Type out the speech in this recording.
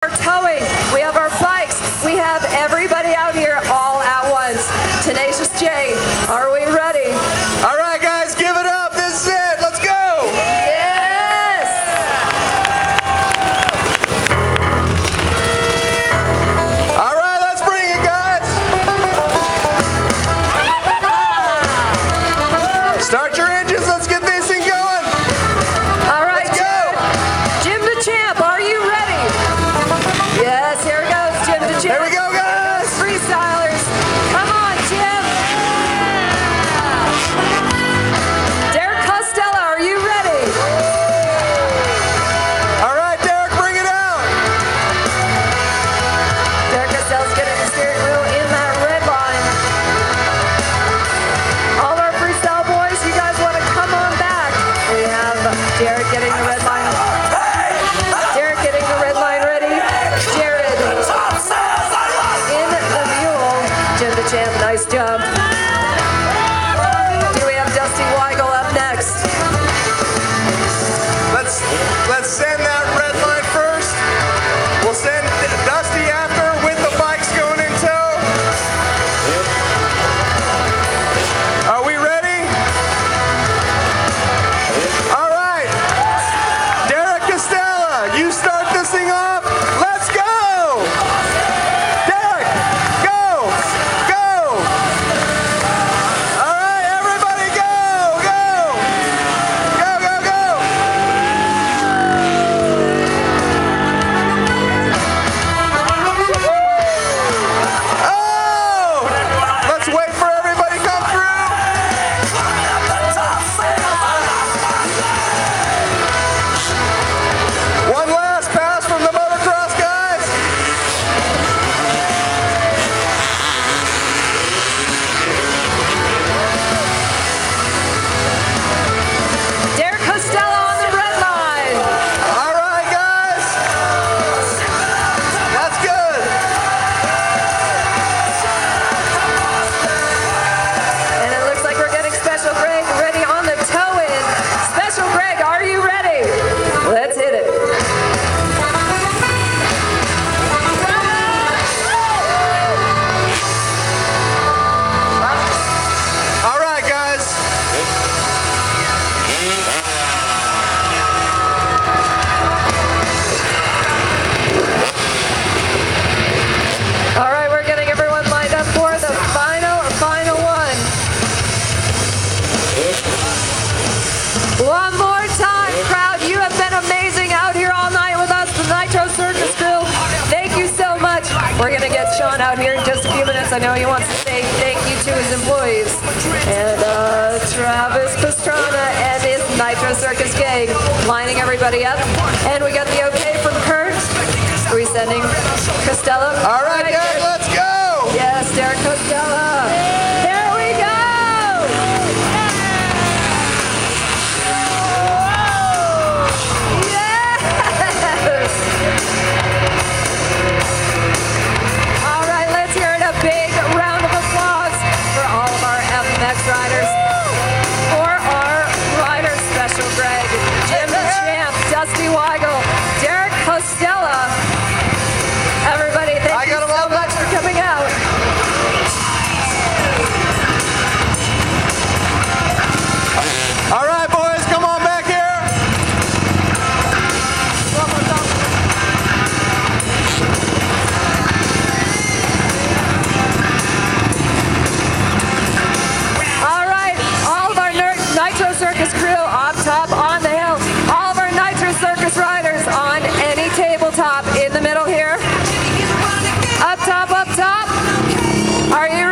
our towing, we have our bikes, we have everybody out here all at once. Tenacious J, are we ready? All right, guys, give it up. This is it. Let's go. Yes! All right, let's bring it, guys. Start your engines. Let's get this thing going. All right, Let's go. Jim the Champ, are you ready? Yes, here goes Jim the Champ. There we go, guys. Freestylers, come on, Jim. Derek Costello, are you ready? All right, Derek, bring it out. Derek Costello's getting the steering wheel in that red line. All our freestyle boys, you guys want to come on back. We have Derek getting the red line. Derek getting the red line ready. Jared in the mule. Jim the Champ, nice job. Here we have Dusty Weigel up next. Let's send that red line first. We'll send Dusty after with the bikes going in tow. Are we ready? All right. Derek Costello, you start this thing off. Let's go. Derek, go. Go. All right, everybody go. Go. Go, go, go. Oh! Let's wait for everybody to come through. One last pass from the motocross guys. Derek Costello on the red line. All right, guys. That's good. And it looks like we're getting Special Greg ready on the tow-in. Special Greg, are you ready? Let's hit it. All right, guys. All right, we're getting everyone lined up for the final one. One more time, crowd. You have been amazing out here all night with us, the Nitro Circus crew. Thank you so much. We're going to get Sean out here in just a few minutes. I know he wants to say thank you to his employees. And Travis Pastrana and his Nitro Circus gang lining everybody up. And we got the okay from Kurt. Are we sending Costello? All right, guys, let's go. Yes, Derek Costello. There we go. Yes. All right, let's hear it. A big round of applause for all of our FMX riders. For our rider Special Greg, Jim the Champ, Dusty Weigel, Derek Costello. Everybody, thank you so much for coming out. All right, boys, come on back here. All right, all of our Nitro Circus crew up top on the hill. All of our Nitro Circus riders on any tabletop in the middle here. Up top, up top. Are you